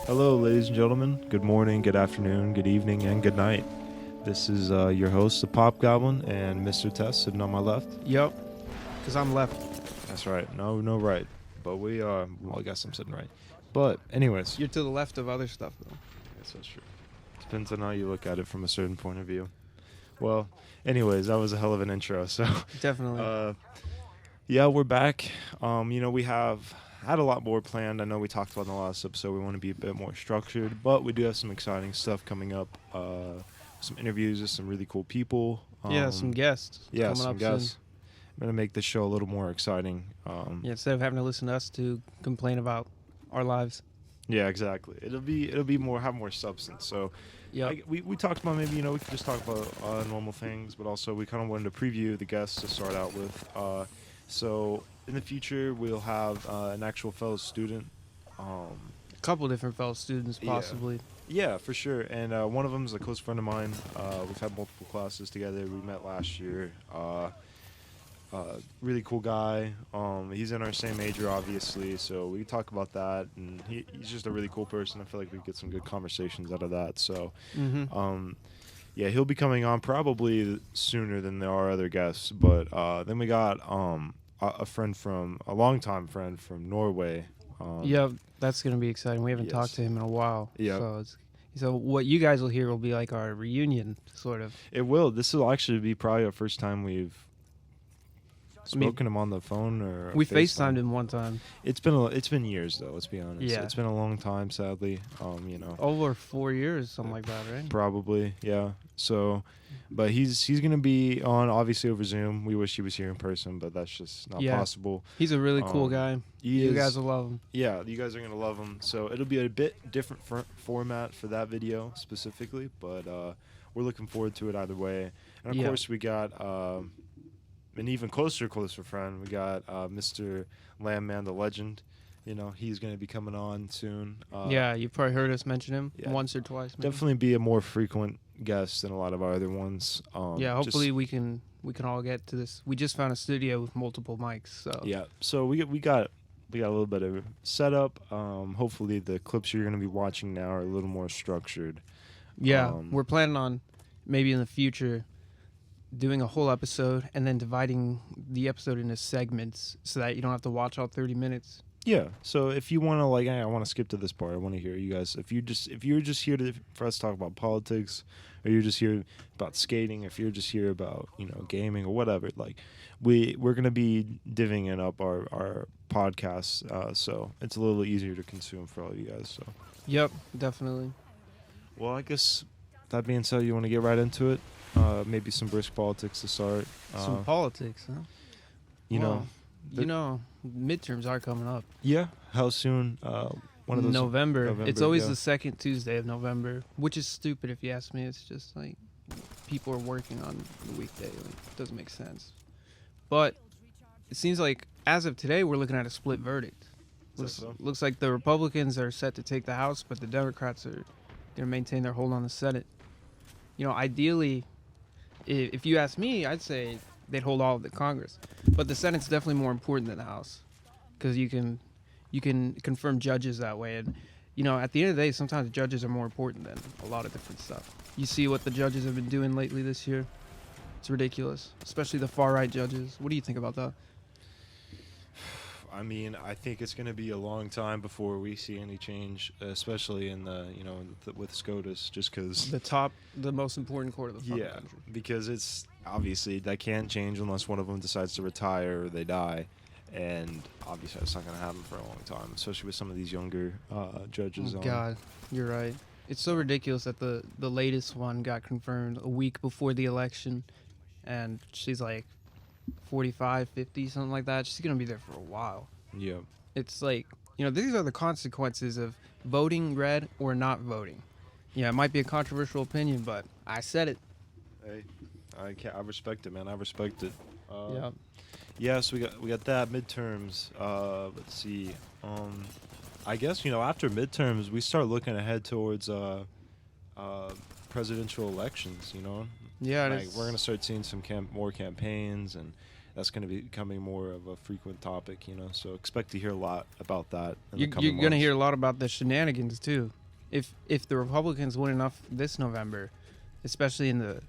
Hello, ladies and gentlemen. Good morning, good afternoon, good evening, and good night. This is your host, the Pop Goblin, and Mr. Test sitting on my left. Yep, because I'm left. That's right. No right. But we are, well, I guess I'm sitting right. But, anyways. You're to the left of other stuff, though. I guess that's true. Depends on how you look at it from a certain point of view. Well, anyways, that was a hell of an intro. So, Definitely. yeah, we're back. We have had a lot more planned. I know we talked about in the last episode. We want to be a bit more structured, but we do have some exciting stuff coming up. Some interviews with some really cool people. Yeah, some guests. Yeah, coming some up guests. Soon. I'm gonna make this show a little more exciting. Yeah, instead of having to listen to us to complain about our lives. Yeah, exactly. It'll be more have more substance. So, Yeah. we talked about maybe we could just talk about normal things, but also we kind of wanted to preview the guests to start out with. So in the future we'll have an actual fellow student. A couple different fellow students, possibly. Yeah, for sure. And one of them is a close friend of mine. We've had multiple classes together. We met last year. Really cool guy. He's in our same major, obviously, so we can talk about that. And he's just a really cool person. I feel like we get some good conversations out of that. So, yeah, he'll be coming on probably sooner than there are other guests. But then we got a longtime friend from Norway. Yeah, that's going to be exciting. We haven't talked to him in a while. Yeah. So what you guys will hear will be like our reunion, sort of. It will. This will actually be probably our first time we've spoken him on the phone or we FaceTimed him one time. It's been years though. Let's be honest. Yeah, it's been a long time. Sadly, over 4 years, something like that, right? Probably, yeah. So, but he's gonna be on obviously over Zoom. We wish he was here in person, but that's just not possible. He's a really cool guy. You guys will love him. Yeah, you guys are gonna love him. So it'll be a bit different format for that video specifically, but we're looking forward to it either way. And of course, we got an even closer friend. We got Mr. Landman, the legend. He's going to be coming on soon. Yeah, you've probably heard us mention him once or twice. Maybe. Definitely be a more frequent guest than a lot of our other ones. Hopefully we can all get to this. We just found a studio with multiple mics. So yeah, so we got a little bit of setup. Hopefully the clips you're going to be watching now are a little more structured. Yeah, we're planning on maybe in the future doing a whole episode and then dividing the episode into segments so that you don't have to watch all 30 minutes. Yeah. So if you want to I want to skip to this part. I want to hear you guys. If you're just here for us to talk about politics, or you're just here about skating, if you're just here about gaming or whatever, we're gonna be divvying up our podcasts, so it's a little easier to consume for all you guys. So. Yep, definitely. Well, I guess that being said, you want to get right into it. Maybe some brisk politics to start. Some politics, huh? Midterms are coming up. Yeah. How soon? One of those November. It's always the second Tuesday of November, which is stupid if you ask me. It's just like people are working on the weekday. It doesn't make sense. But it seems like as of today, we're looking at a split verdict. Looks like the Republicans are set to take the House, but the Democrats are going to maintain their hold on the Senate. Ideally, if you ask me, I'd say they'd hold all of the Congress, but the Senate's definitely more important than the House because you can confirm judges that way. And at the end of the day, sometimes judges are more important than a lot of different stuff. You see what the judges have been doing lately this year. It's ridiculous, especially the far right judges. What do you think about that? I mean, I think it's going to be a long time before we see any change, especially in with SCOTUS, just because the most important court of the country. Because it's obviously that can't change unless one of them decides to retire or they die, and obviously that's not going to happen for a long time, especially with some of these younger judges. Oh God, you're right. It's so ridiculous that the latest one got confirmed a week before the election, and she's like 45, 50, something like that. She's going to be there for a while. Yeah. It's like, these are the consequences of voting red or not voting. Yeah, it might be a controversial opinion, but I said it. Hey, I respect it, man. I respect it. Yeah. Yeah, so we got that midterms. Let's see. I guess, after midterms, we start looking ahead towards presidential elections, Yeah, we're going to start seeing some more campaigns, and that's going to be becoming more of a frequent topic, you know. So expect to hear a lot about that in the You're coming going to months. hear a lot about the shenanigans too. If the Republicans win enough this November, especially in the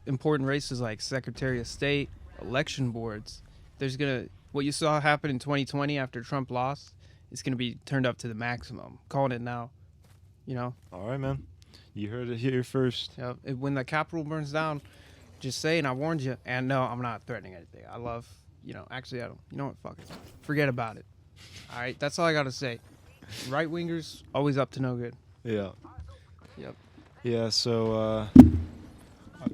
important races like Secretary of State, election boards, there's going to what you saw happen in 2020 after Trump lost, it's going to be turned up to the maximum. Calling it now, you know. All right, man. You heard it here first. Yeah, when the Capitol burns down, just saying, I warned you. And no, I'm not threatening anything. I love, actually, I don't. You know what? Fuck it. Forget about it. All right, that's all I got to say. Right wingers, always up to no good. Yeah. Yep. Yeah, so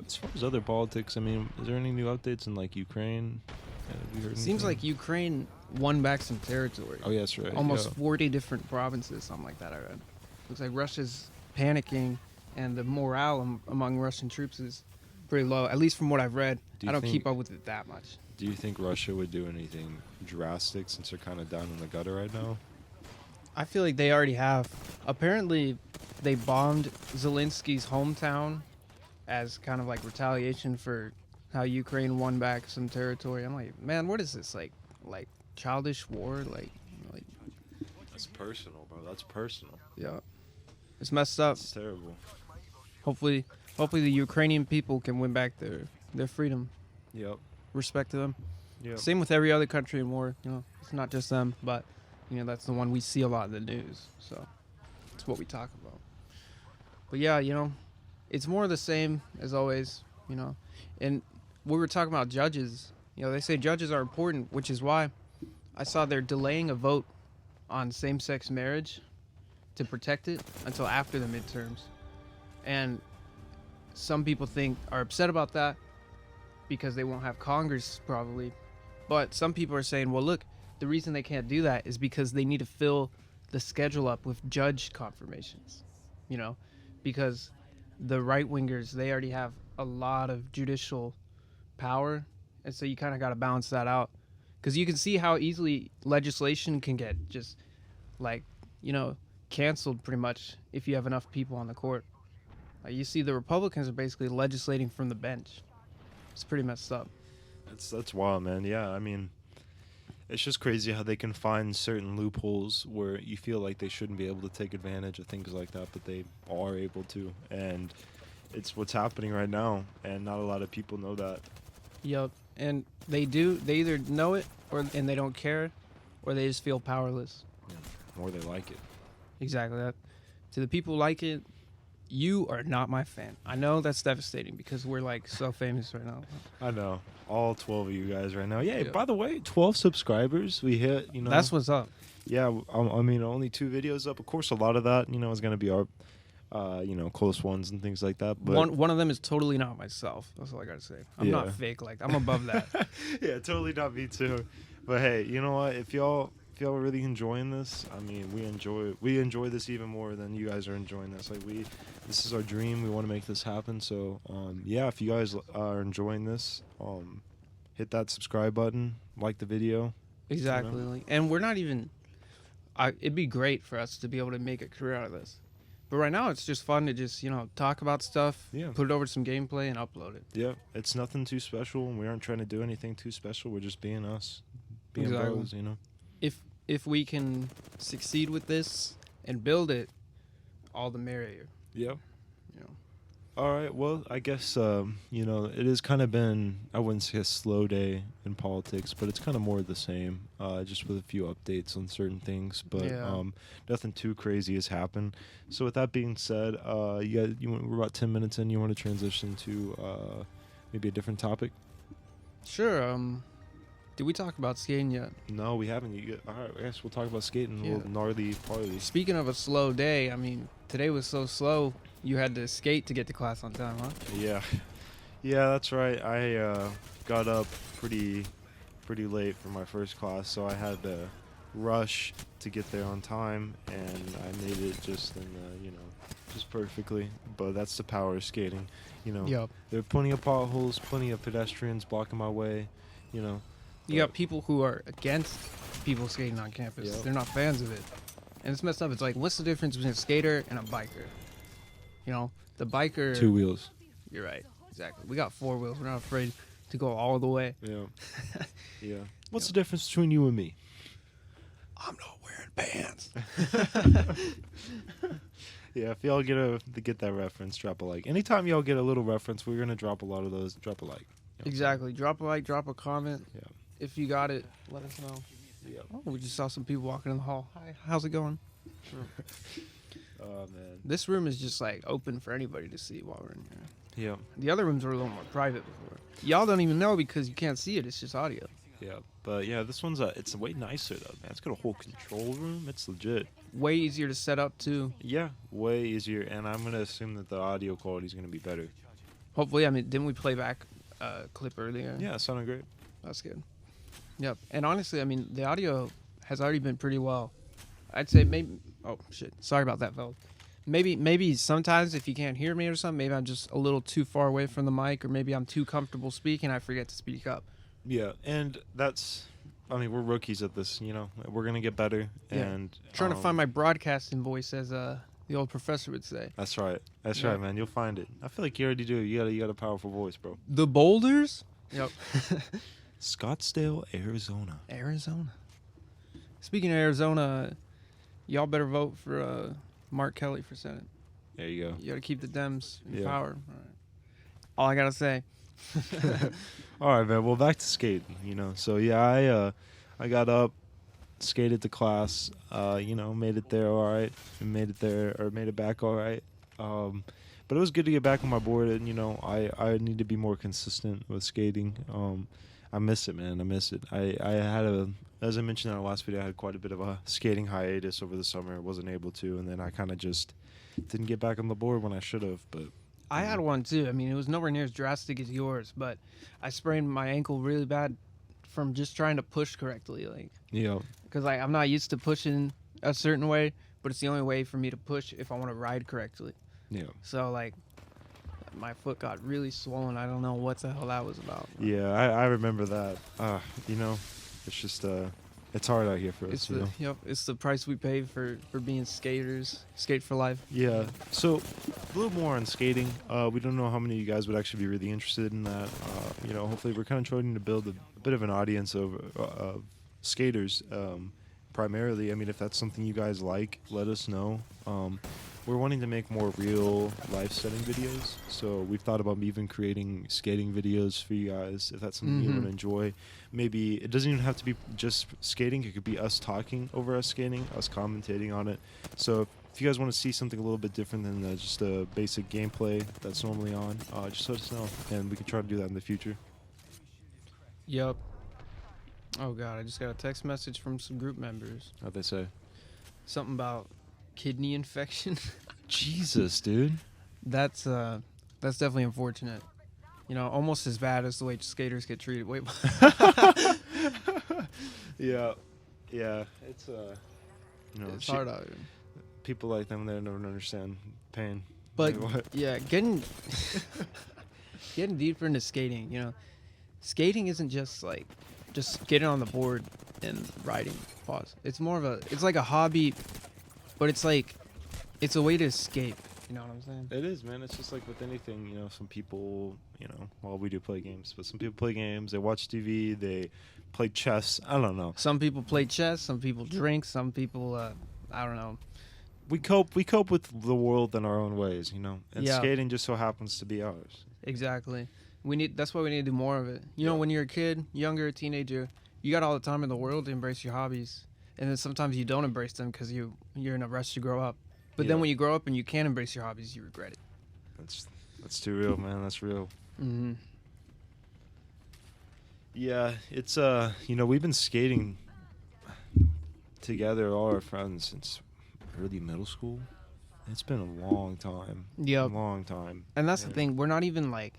as far as other politics, I mean, is there any new updates in, like, Ukraine? Have you heard Seems anything? like Ukraine won back some territory. Oh, yeah, that's right. Almost yeah. 40 different provinces, something like that I read. Looks like Russia's panicking, and the morale among Russian troops is pretty low, at least from what I've read. I don't keep up with it that much. Do you think Russia would do anything drastic since they're kind of down in the gutter right now? I feel like they already have. Apparently, they bombed Zelensky's hometown as kind of like retaliation for how Ukraine won back some territory. I'm like, man, what is this? Like childish war? Like That's personal, bro. That's personal. yeah. It's messed up. It's terrible. Hopefully the Ukrainian people can win back their freedom. Yep. Respect to them. Yep. Same with every other country in war. It's not just them, but that's the one we see a lot in the news. So it's what we talk about. But yeah, it's more of the same as always. And we were talking about judges. They say judges are important, which is why I saw they're delaying a vote on same-sex marriage to protect it until after the midterms. And some people are upset about that because they won't have Congress probably. But some people are saying, well, look, the reason they can't do that is because they need to fill the schedule up with judge confirmations, because the right-wingers, they already have a lot of judicial power. And so you kind of got to balance that out. Because you can see how easily legislation can get just, canceled pretty much if you have enough people on the court. You see the Republicans are basically legislating from the bench. It's pretty messed up. That's wild, man. Yeah, I mean, it's just crazy how they can find certain loopholes where you feel like they shouldn't be able to take advantage of things like that, but they are able to. And it's what's happening right now, and not a lot of people know that. Yep, and they either know it and they don't care, or they just feel powerless. Yeah. Or they like it. Exactly that. To the people who like it, you are not my fan. I know that's devastating because we're so famous right now. I know. All 12 of you guys right now. Yeah, by the way, 12 subscribers. We hit, That's what's up. Yeah, I mean, only 2 videos up. Of course, a lot of that, is going to be our, close ones and things like that. But one of them is totally not myself. That's all I got to say. I'm not fake. I'm above that. Yeah, totally not me too. But hey, you know what? If y'all are really enjoying this, I mean, we enjoy this even more than you guys are enjoying this. This is our dream. We want to make this happen. So, yeah, if you guys are enjoying this, hit that subscribe button, like the video. Exactly. And we're not even. It'd be great for us to be able to make a career out of this. But right now, it's just fun to just talk about stuff, put it over to some gameplay, and upload it. Yeah, it's nothing too special. We aren't trying to do anything too special. We're just being us, being bros, If we can succeed with this and build it, all the merrier. Yep. All right. Well, I guess it has kind of been, I wouldn't say a slow day in politics, but it's kind of more of the same, just with a few updates on certain things. But nothing too crazy has happened. So with that being said, we're about 10 minutes in. You want to transition to maybe a different topic? Sure. Did we talk about skating yet? No, we haven't. All right, I guess we'll talk about skating. A little gnarly party. Speaking of a slow day, I mean, today was so slow, you had to skate to get to class on time, huh? Yeah, that's right. I got up pretty late for my first class, so I had to rush to get there on time, and I made it just just perfectly. But that's the power of skating. There are plenty of potholes, plenty of pedestrians blocking my way. You got people who are against people skating on campus. Yep. They're not fans of it. And it's messed up. It's like, what's the difference between a skater and a biker? The biker... 2 wheels. You're right. Exactly. We got 4 wheels. We're not afraid to go all the way. Yeah. Yeah. What's the difference between you and me? I'm not wearing pants. Yeah, if y'all get that reference, drop a like. Anytime y'all get a little reference, we're gonna drop a lot of those. Drop a like. You know Exactly. Drop a like, drop a comment. Yeah. If you got it, let us know. Yeah. Oh, we just saw some people walking in the hall. Hi, how's it going? Oh man. This room is just like open for anybody to see while we're in here. Yeah. The other rooms were a little more private before. Y'all don't even know because you can't see it. It's just audio. Yeah. But yeah, this one's it's way nicer though, man. It's got a whole control room. It's legit. Way easier to set up too. Yeah, way easier. And I'm gonna assume that the audio quality is gonna be better. Hopefully, I mean, didn't we play back a clip earlier? Yeah, it sounded great. That's good. Yep. And honestly, I mean, the audio has already been pretty well. I'd say maybe. Oh shit! Sorry about that, fellas. Maybe sometimes if you can't hear me or something, maybe I'm just a little too far away from the mic, or maybe I'm too comfortable speaking. I forget to speak up. Yeah, and that's. I mean, we're rookies at this. You know, we're gonna get better. Yeah. And Trying to find my broadcasting voice, as the old professor would say. That's right. That's Yeah. right, man. You'll find it. I feel like you already do. You got a powerful voice, bro. The Boulders. Yep. Scottsdale, Arizona. Arizona. Speaking of Arizona, y'all better vote for Mark Kelly for Senate. There you go. You got to keep the Dems in Yeah. power. All right. All I got to say. All right, man. Well, back to skating. You know, so yeah, I got up, skated to class. You know, made it there all right, and made it back all right. But it was good to get back on my board, and you know, I need to be more consistent with skating. I miss it, man. I miss it. I had as I mentioned in our last video, I had quite a bit of a skating hiatus over the summer. I wasn't able to, and then I kind of just didn't get back on the board when I should have. But I had one too. I mean, it was nowhere near as drastic as yours, but I sprained my ankle really bad from just trying to push correctly. Like, yeah, because I'm not used to pushing a certain way, but it's the only way for me to push if I want to ride correctly. yeah, So like, my foot got really swollen. I don't know what the hell that was about. yeah. I remember that. You know, it's just it's hard out here for us. It's you know? it's the price we pay for being skaters. Skate for life. Yeah. So a little more on skating. We don't know how many of you guys would actually be really interested in that. You know, hopefully we're kind of trying to build a bit of an audience of skaters. Primarily, I mean, if that's something you guys like, let us know. We're wanting to make more real life setting videos, so we've thought about even creating skating videos for you guys. If that's something you want to enjoy, maybe it doesn't even have to be just skating. It could be us talking over us skating, us commentating on it. So if you guys want to see something a little bit different than just a basic gameplay that's normally on, just let us know, and we can try to do that in the future. Yep. Oh god, I just got a text message from some group members. How'd they say? Something about kidney infection. Jesus, dude. That's definitely unfortunate. You know, almost as bad as the way skaters get treated. Wait. Yeah. It's you know, It's hard out here. people like them, they don't understand pain. But Like, what? yeah, getting deeper into skating, you know, skating isn't just getting on the board and riding. Pause. It's more of it's like a hobby, but it's a way to escape. You know what I'm saying? It is, man. It's just like with anything, you know, some people, you know, well, we do play games, but some people play games, they watch TV, they play chess. I don't know. Some people play chess, some people drink, some people, I don't know. We cope with the world in our own ways, you know, and Yeah. skating just so happens to be ours. Exactly. That's why we need to do more of it. You know, when you're a kid, younger, teenager, you got all the time in the world to embrace your hobbies. And then sometimes you don't embrace them because you're in a rush to grow up. But then when you grow up and you can't embrace your hobbies, you regret it. That's too real, man. That's real. Mm-hmm. Yeah, it's you know, we've been skating together, all our friends, since early middle school. It's been a long time. Yep. Long time. And that's the thing. We're not even like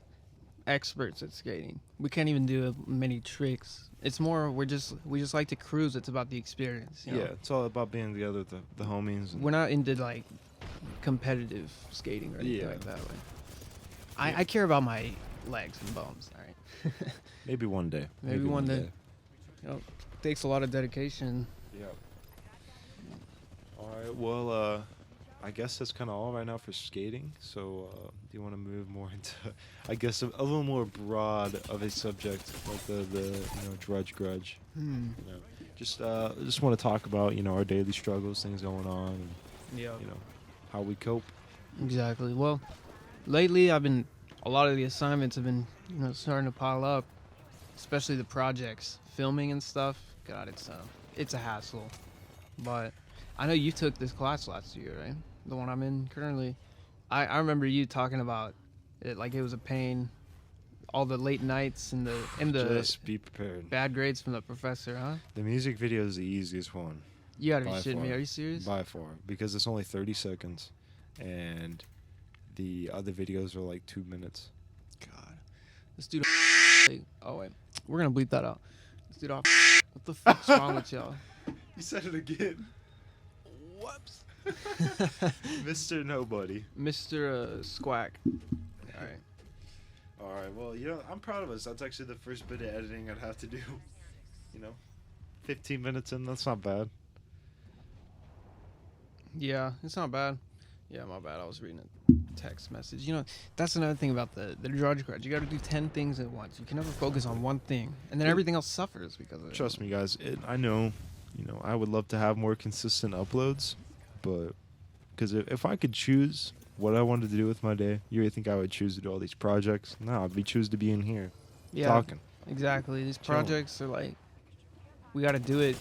experts at skating. We can't even do many tricks. It's more we just like to cruise. It's about the experience. You know? Yeah, it's all about being together with the homies. And We're not into like competitive skating or anything like that. I care about my legs and bones. All right. maybe one day. Maybe one day. You know, it takes a lot of dedication. Yeah. All right. Well, I guess that's kind of all right now for skating. So, do you want to move more into, I guess, a little more broad of a subject, like the drudge grudge? You know, just want to talk about our daily struggles, things going on, and Yeah. how we cope. Exactly. Well, lately a lot of the assignments have been starting to pile up, especially the projects, filming and stuff. God, it's a hassle. But I know you took this class last year, right? The one I'm in currently. I remember you talking about it like it was a pain. All the late nights and the Just be prepared. bad grades from the professor, huh? The music video is the easiest one. You gotta be By shitting me. far. Are you serious? By far, because it's only 30 seconds, and the other videos are like 2 minutes. God, this dude. Oh wait, we're gonna bleep that out. This dude. What the fuck's wrong with y'all? You said it again. Whoops. Mr. Nobody. Mr. Squack. All right. All right. Well, I'm proud of us. That's actually the first bit of editing I'd have to do. 15 minutes in. That's not bad. Yeah, it's not bad. Yeah, my bad. I was reading a text message. That's another thing about the drudge grudge. You got to do 10 things at once. You can never focus on one thing, and then everything else suffers because of it. Trust me, guys. I know. I would love to have more consistent uploads, but because if I could choose what I wanted to do with my day, you really think I would choose to do all these projects? No, I'd be choose to be in here talking. Exactly. These projects are like, we got to do it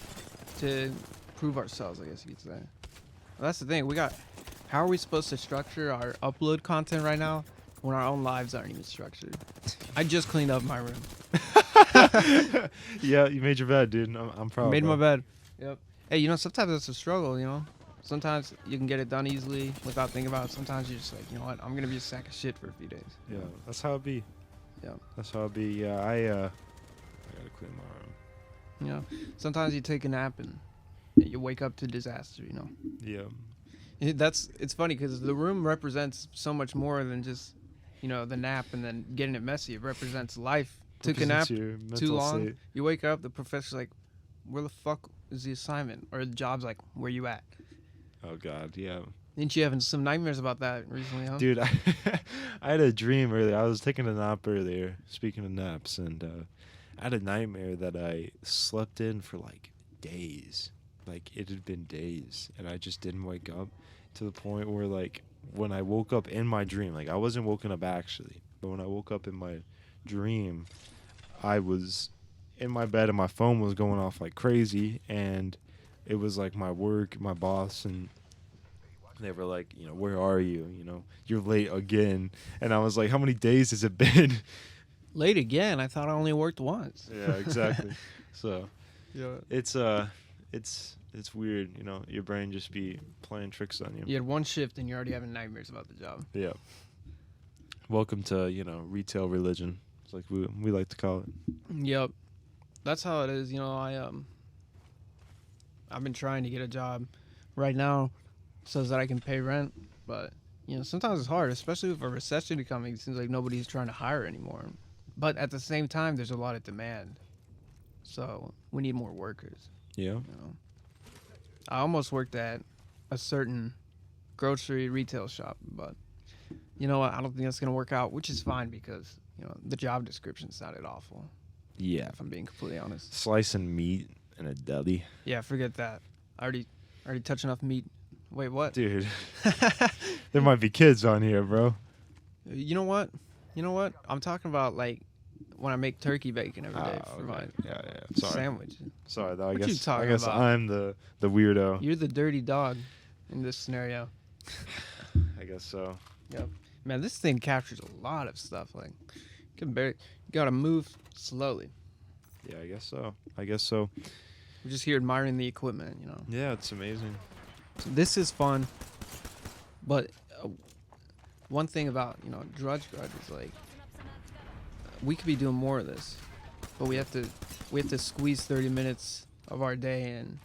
to prove ourselves, I guess you could say. Well, that's the thing. How are we supposed to structure our upload content right now when our own lives aren't even structured? I just cleaned up my room. Yeah, you made your bed, dude. I'm proud. Made my bed. Yep. Hey, sometimes it's a struggle, Sometimes you can get it done easily without thinking about it. Sometimes you're just like, you know what? I'm going to be a sack of shit for a few days. Yeah, that's how it be. Yeah. That's how it be. Yeah, I gotta clean my room. Sometimes you take a nap and you wake up to disaster, Yeah. It's funny because the room represents so much more than just, the nap and then getting it messy. It represents life. Took a nap too long. State. You wake up, the professor's like, where the fuck is the assignment? Or the job's like, where you at? Oh, God, yeah. Didn't you have some nightmares about that recently, huh? Dude, I had a dream earlier. I was taking a nap earlier, speaking of naps, and I had a nightmare that I slept in for, like, days. Like, it had been days, and I just didn't wake up to the point where, like, when I woke up in my dream, like, I wasn't woken up actually, but when I woke up in my dream, I was in my bed and my phone was going off like crazy, and it was like my work, my boss, and they were like, where are you? You're late again. And I was like, how many days has it been? Late again? I thought I only worked once. Yeah, exactly. So yeah, it's weird, your brain just be playing tricks on you. You had one shift and you're already having nightmares about the job. Yeah. Welcome to, retail religion. It's like we like to call it. Yep. That's how it is. I've been trying to get a job right now so that I can pay rent, but sometimes it's hard, especially with a recession coming. It seems like nobody's trying to hire anymore. But at the same time, there's a lot of demand, so we need more workers. Yeah. I almost worked at a certain grocery retail shop, but you know what? I don't think that's gonna work out, which is fine because the job description sounded awful. Yeah, if I'm being completely honest. Slicing meat in a deli. Yeah, forget that. I already touched enough meat. Wait, what? Dude, there might be kids on here, bro. You know what? I'm talking about like when I make turkey bacon every day for my sandwich. Sorry, though. I What guess about? I'm the weirdo. You're the dirty dog in this scenario. I guess so. Yep. Man, this thing captures a lot of stuff. Like, you gotta move slowly. Yeah, I guess so. We're just here admiring the equipment, Yeah, it's amazing. So this is fun, but one thing about drudge is like we could be doing more of this, but we have to squeeze 30 minutes of our day in,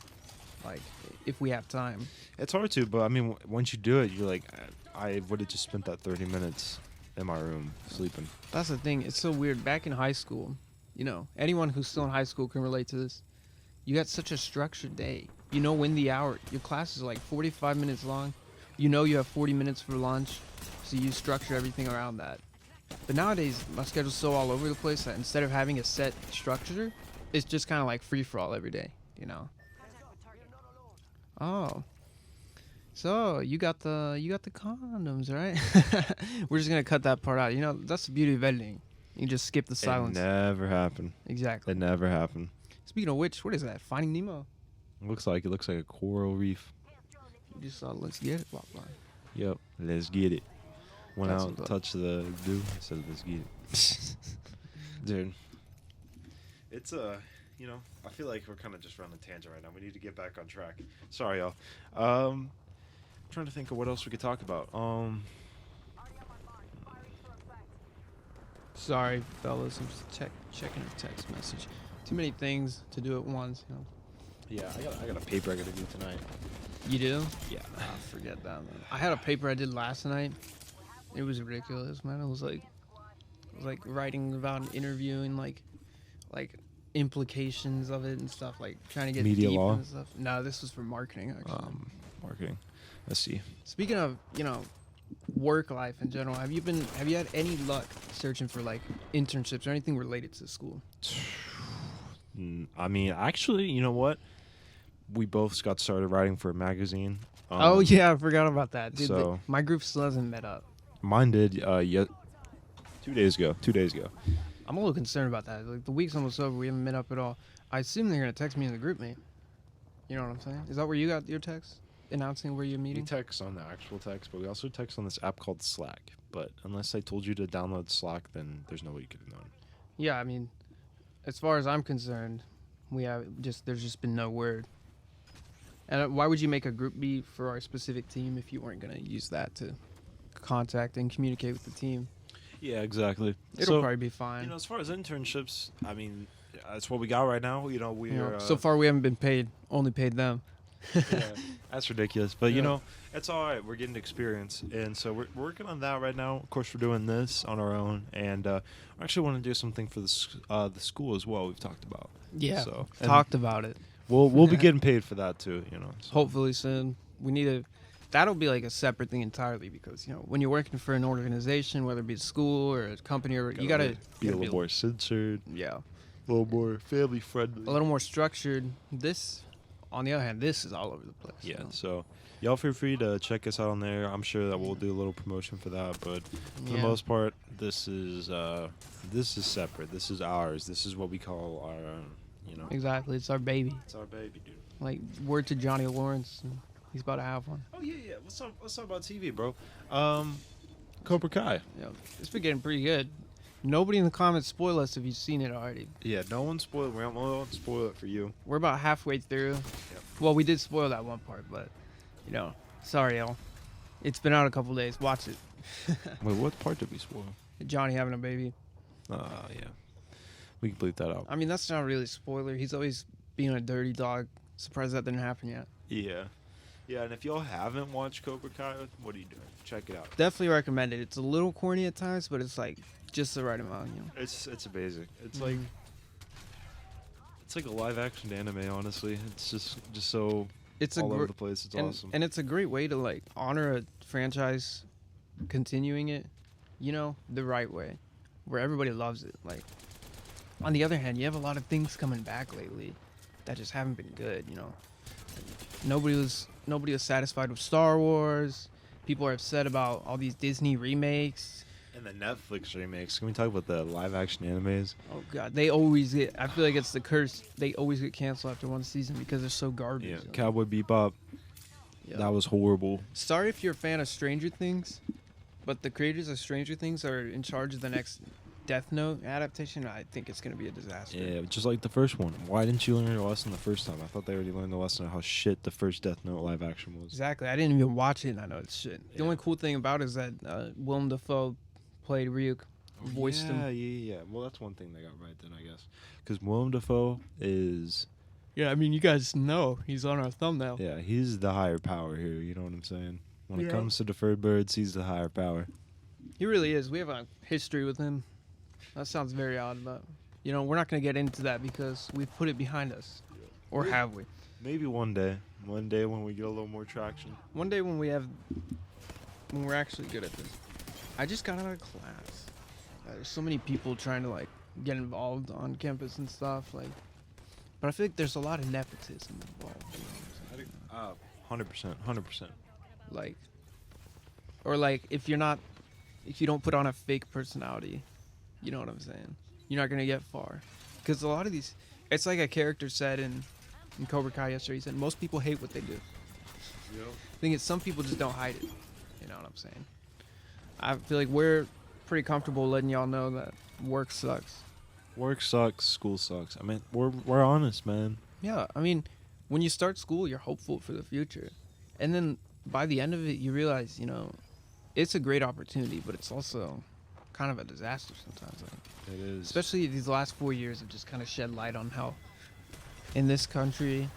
like if we have time. It's hard to, but I mean, once you do it, you're like, I would have just spent that 30 minutes in my room sleeping. That's the thing. It's so weird. Back in high school, anyone who's still in high school can relate to this. You got such a structured day. When the hour, your class is like 45 minutes long. You know you have 40 minutes for lunch, so you structure everything around that. But nowadays, my schedule's so all over the place that instead of having a set structure, it's just kind of like free-for-all every day, you know? Oh. So, you got the condoms, right? We're just going to cut that part out. You know, that's the beauty of editing. You just skip the silence. It never happened. Exactly. It never happened. Speaking of which, what is that? Finding Nemo? It looks like a coral reef. You just saw Let's Get It walk by. Yep, let's get it. Went That's out and touched the dude. I said, let's get it. Dude. It's, you know, I feel like we're kind of just running a tangent right now. We need to get back on track. Sorry, y'all. I'm trying to think of what else we could talk about. Sorry, fellas. I'm just checking a text message. Too many things to do at once, you know. Yeah, I got a paper I got to do tonight. You do? Yeah. Oh, forget that, man. I had a paper I did last night. It was ridiculous, man. It was like writing about an interview and like implications of it and stuff, like trying to get media deep law and stuff. No, this was for marketing, actually. Marketing. Let's see. Speaking of, you know, work life in general, have you had any luck searching for like internships or anything related to school? I mean, actually, you know what? We both got started writing for a magazine. Oh yeah, I forgot about that. Dude, so my group still hasn't met up. Mine did. 2 days ago. 2 days ago. I'm a little concerned about that. Like the week's almost over. We haven't met up at all. I assume they're gonna text me in the group mate. You know what I'm saying? Is that where you got your text announcing where you're meeting? We text on the actual text, but we also text on this app called Slack. But unless I told you to download Slack, then there's no way you could have known. Yeah, I mean, as far as I'm concerned, there's just been no word. And why would you make a group be for our specific team if you weren't going to use that to contact and communicate with the team? Yeah, exactly. It'll probably be fine. You know, as far as internships, I mean, that's what we got right now. You know, we're... so far, we haven't been paid. Only paid them. Yeah, that's ridiculous. But, you know, it's all right. We're getting experience. And so we're working on that right now. Of course, we're doing this on our own. And I actually want to do something for the school as well we've talked about. Yeah, so, talked about it. We'll be getting paid for that too, you know. So. Hopefully soon. That'll be like a separate thing entirely because, you know, when you're working for an organization, whether it be a school or a company, or you gotta be a little more censored. Yeah. A little more family friendly. A little more structured. This, on the other hand, this is all over the place. Yeah. You know? So y'all feel free to check us out on there. I'm sure that we'll do a little promotion for that, but for the most part, this is separate. This is ours. This is what we call our, you know. Exactly. It's our baby. It's our baby, dude. Like, word to Johnny Lawrence. He's about to have one. Oh, yeah. Let's talk about TV, bro. Cobra Kai. Yeah, it's been getting pretty good. Nobody in the comments spoil us if you've seen it already. Yeah, no one spoiled. We won't spoil it for you. We're about halfway through. Yep. Well, we did spoil that one part, but, you know, sorry, y'all. It's been out a couple days. Watch it. Wait, what part did we spoil? Johnny having a baby. Yeah. We can bleep that out. I mean, that's not really a spoiler. He's always being a dirty dog. Surprised that didn't happen yet. Yeah. Yeah, and if y'all haven't watched Cobra Kai, what are you doing? Check it out. Definitely recommend it. It's a little corny at times, but it's like just the right amount, you know. It's amazing. It's like a live action anime, honestly. It's just so all over the place. It's awesome. And it's a great way to like honor a franchise continuing it, you know, the right way. Where everybody loves it. Like on the other hand, you have a lot of things coming back lately that just haven't been good, you know. Nobody was satisfied with Star Wars. People are upset about all these Disney remakes. And the Netflix remakes. Can we talk about the live action animes? Oh god, I feel like it's the curse. They always get canceled after one season because they're so garbage. Yeah, Cowboy Bebop. Yeah. That was horrible. Sorry if you're a fan of Stranger Things, but the creators of Stranger Things are in charge of the next Death Note adaptation. I think it's going to be a disaster. Yeah, just like the first one. Why didn't you learn your lesson the first time? I thought they already learned the lesson of how shit the first Death Note live action was. Exactly. I didn't even watch it, and I know it's shit. The only cool thing about it is that Willem Dafoe played Ryuk, voiced him. Yeah. Well, that's one thing they got right then, I guess. Because Willem Dafoe is... Yeah, I mean, you guys know. He's on our thumbnail. Yeah, he's the higher power here, you know what I'm saying? When it comes to Deferred Birds, he's the higher power. He really is. We have a history with him. That sounds very odd, but, you know, we're not going to get into that because we've put it behind us. Or have we? Maybe one day. One day when we get a little more traction. One day when we're actually good at this. I just got out of class. There's so many people trying to like get involved on campus and stuff, like. But I feel like there's a lot of nepotism involved. You know what I'm saying? 100%. Like, or like if you don't put on a fake personality, you know what I'm saying? You're not gonna get far, because a lot of these, it's like a character said in Cobra Kai yesterday. He said most people hate what they do. Yep. I think it's some people just don't hide it. You know what I'm saying? I feel like we're pretty comfortable letting y'all know that work sucks. Work sucks. School sucks. I mean, we're honest, man. Yeah, I mean, when you start school, you're hopeful for the future, and then by the end of it, you realize, you know, it's a great opportunity, but it's also kind of a disaster sometimes. Like, It is. especially these last 4 years have just kind of shed light on how, in this country,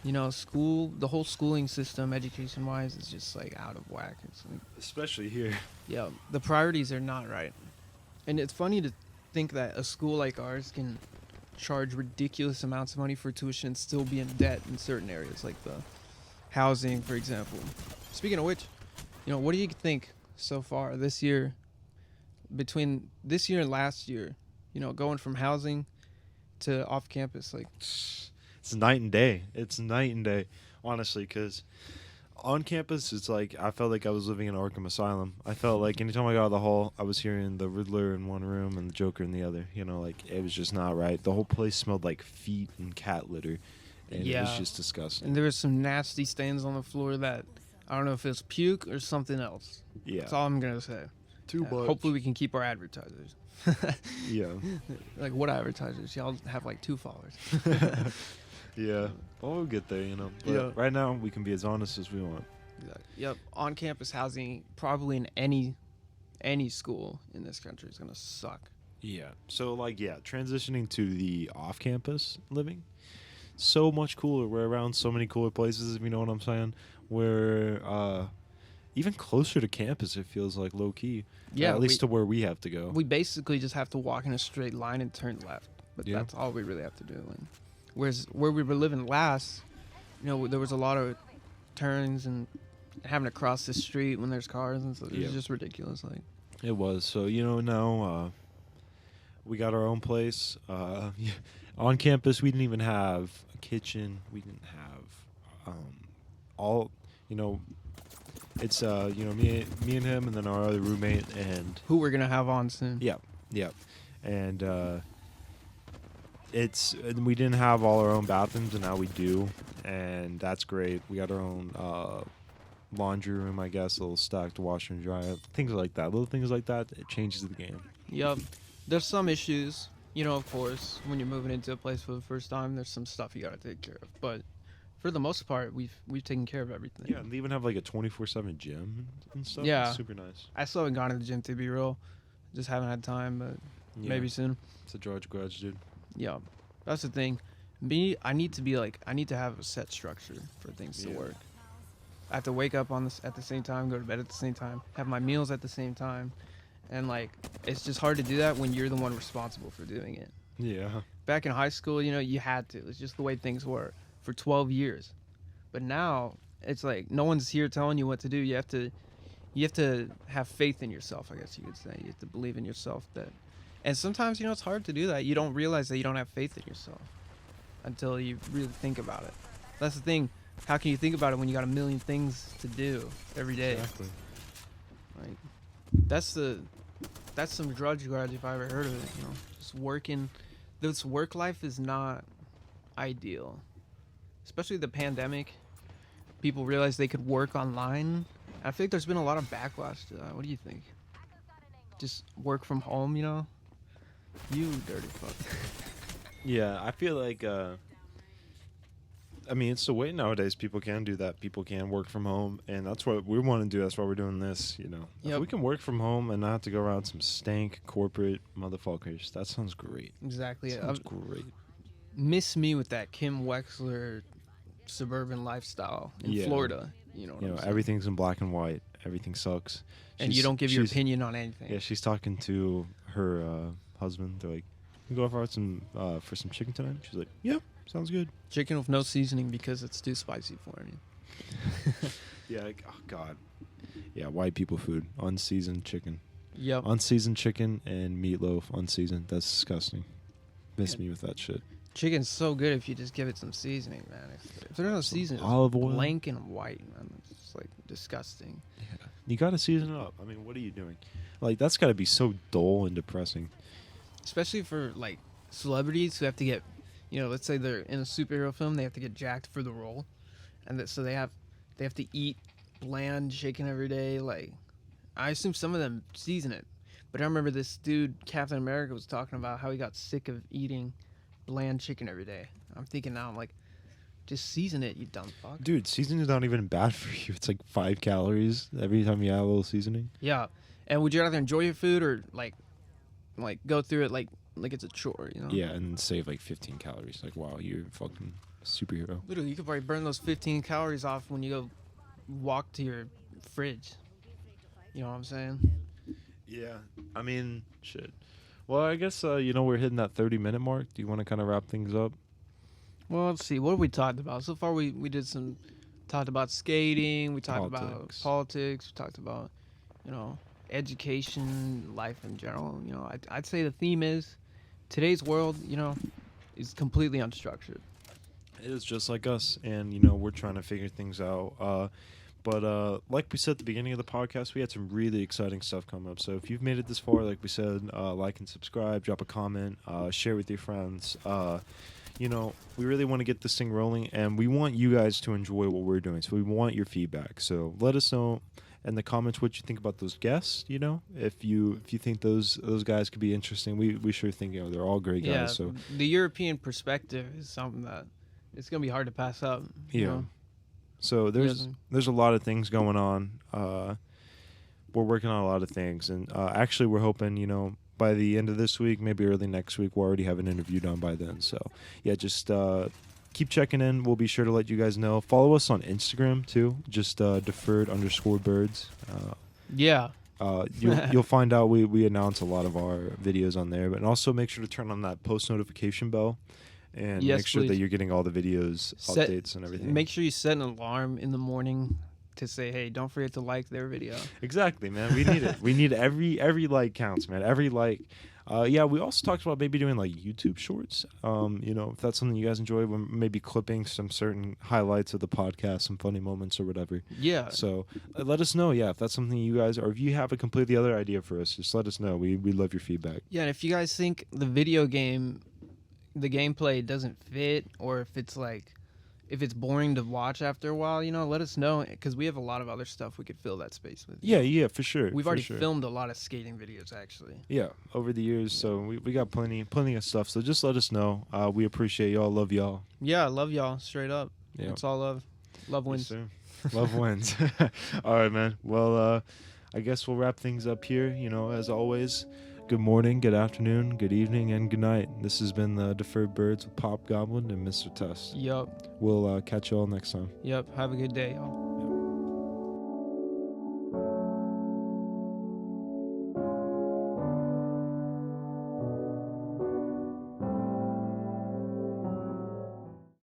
you know, the whole schooling system, education-wise, is just like out of whack. It's like, Especially here. yeah, the priorities are not right, and it's funny to think that a school like ours can charge ridiculous amounts of money for tuition and still be in debt in certain areas, like the housing, for example. Speaking of which, you know, what do you think so far this year, between this year and last year, you know, going from housing to off campus? Like, It's night and day. It's night and day, honestly, because on campus, it's like I felt like I was living in Arkham Asylum. I felt like anytime I got out of the hall, I was hearing the Riddler in one room and the Joker in the other. You know, like it was just not right. The whole place smelled like feet and cat litter, and it was just disgusting. And there was some nasty stains on the floor that I don't know if it's puke or something else. Yeah, That's all I'm gonna say. too much. Hopefully, we can keep our advertisers. Yeah. Like, what advertisers? Y'all have like 2 followers. Yeah. Well, we'll get there, you know. But Yeah. right now, we can be as honest as we want. Yep. On-campus housing, probably in any school in this country, is gonna suck. Yeah. So, transitioning to the off-campus living, so much cooler. We're around so many cooler places, if you know what I'm saying. We're even closer to campus, it feels like, low-key. Yeah, at least to where we have to go. We basically just have to walk in a straight line and turn left, but Yeah. that's all we really have to do. And whereas where we were living last, you know, there was a lot of turns and having to cross the street when there's cars and stuff. It was just ridiculous. Like, It was. So, you know, now we got our own place. On campus, we didn't even have a kitchen. We didn't have all, you know, it's, me and him and then our other roommate and... who we're going to have on soon. Yeah. And we didn't have all our own bathrooms, and now we do. And that's great. We got our own laundry room, I guess, a little stacked washer and dryer, things like that. Little things like that, it changes the game. Yep. There's some issues, you know, of course, when you're moving into a place for the first time, there's some stuff you got to take care of. But for the most part, we've taken care of everything. Yeah, and they even have like a 24/7 gym and stuff. Yeah. It's super nice. I still haven't gone to the gym, to be real. Just haven't had time, but maybe soon. It's a George grudge, dude. Yeah, that's the thing. I need to have a set structure for things to work. I have to wake up at the same time, go to bed at the same time, have my meals at the same time, and like it's just hard to do that when you're the one responsible for doing it. Yeah. Back in high school, you know, you had to. It's just the way things were for 12 years. But now it's like no one's here telling you what to do. You have to have faith in yourself, I guess you could say. You have to believe in yourself and sometimes, you know, it's hard to do that. You don't realize that you don't have faith in yourself until you really think about it. That's the thing. How can you think about it when you got a million things to do every day? Exactly. Like, that's some drudge grudge if I ever heard of it. You know, just working. This work life is not ideal, especially the pandemic. People realized they could work online. I feel like there's been a lot of backlash to that. What do you think? Just work from home, you know? You dirty fuck. Yeah, I feel like I mean, it's the way nowadays. People can do that. People can work from home, and that's what we want to do. That's why we're doing this, you know. Yep. If we can work from home and not have to go around some stank corporate motherfuckers, that sounds great. Exactly. Sounds great. Miss me with that Kim Wexler suburban lifestyle in Florida. You know what I'm saying? Everything's in black and white. Everything sucks. And you don't give your opinion on anything. Yeah, she's talking to her husband. They're like, You go for some chicken tonight? She's like, yeah, sounds good. Chicken with no seasoning because it's too spicy for me. Yeah, like, oh god. Yeah, white people food. Unseasoned chicken. Yep. Unseasoned chicken and meatloaf unseasoned. That's disgusting. Miss me with that shit. Chicken's so good if you just give it some seasoning, man. If there's no seasoning, olive oil, blank and white, man. It's like disgusting. Yeah. You gotta season it up. I mean, what are you doing? Like, that's gotta be so dull and depressing. Especially for like celebrities who have to get, let's say they're in a superhero film, they have to get jacked for the role, and so they have to eat bland chicken every day. Like, I assume some of them season it, but I remember this dude Captain America was talking about how he got sick of eating bland chicken every day. I'm thinking now, I'm like, just season it, you dumb fuck. Dude, seasoning is not even bad for you. It's like 5 calories every time you add a little seasoning. Yeah, and would you rather enjoy your food or like go through it like it's a chore, Yeah, and save like 15 calories. Like, wow, you're a fucking superhero. Literally, you could probably burn those 15 calories off when you go walk to your fridge. You know what I'm saying? Yeah, I mean, shit. Well, I guess, we're hitting that 30-minute mark. Do you want to kind of wrap things up? Well, let's see. What have we talked about? So far, we talked about skating. We talked about politics. We talked about, education, life in general. I'd say the theme is today's world, is completely unstructured. It is just like us, and, we're trying to figure things out. But like we said at the beginning of the podcast, we had some really exciting stuff come up. So if you've made it this far, like we said, like and subscribe, drop a comment, share with your friends. We really want to get this thing rolling, and we want you guys to enjoy what we're doing. So we want your feedback. So let us know in the comments what you think about those guests. If you think those guys could be interesting, we sure think they're all great guys. Yeah, so the European perspective is something that it's gonna be hard to pass up. Yeah. So there's a lot of things going on. We're working on a lot of things, and actually we're hoping by the end of this week, maybe early next week, we'll already have an interview done by then. So yeah, just keep checking in. We'll be sure to let you guys know. Follow us on Instagram too, just deferred_birds. Yeah. You'll find out we announce a lot of our videos on there, but also make sure to turn on that post notification bell. And make sure that you're getting all the videos, updates, and everything. Make sure you set an alarm in the morning to say, hey, don't forget to like their video. Exactly, man. We need it. We need every like counts, man. Every like. Yeah, we also talked about maybe doing like YouTube shorts. If that's something you guys enjoy, we're maybe clipping some certain highlights of the podcast, some funny moments or whatever. Yeah. So let us know, if that's something you guys, or if you have a completely other idea for us, just let us know. We love your feedback. Yeah, and if you guys think the gameplay doesn't fit, or if it's boring to watch after a while, let us know, because we have a lot of other stuff we could fill that space with. Yeah, for sure. We've already filmed a lot of skating videos, actually. Yeah, over the years, so we got plenty of stuff. So just let us know. We appreciate y'all. Love y'all. Yeah, I love y'all. Straight up. Yeah. It's all love. Love wins. Yes, sir. Love wins. All right, man. Well, I guess we'll wrap things up here. As always. Good morning, good afternoon, good evening, and good night. This has been the Deferred Birds with Pop Goblin and Mr. Test. Yup. We'll catch you all next time. Yep. Have a good day, y'all.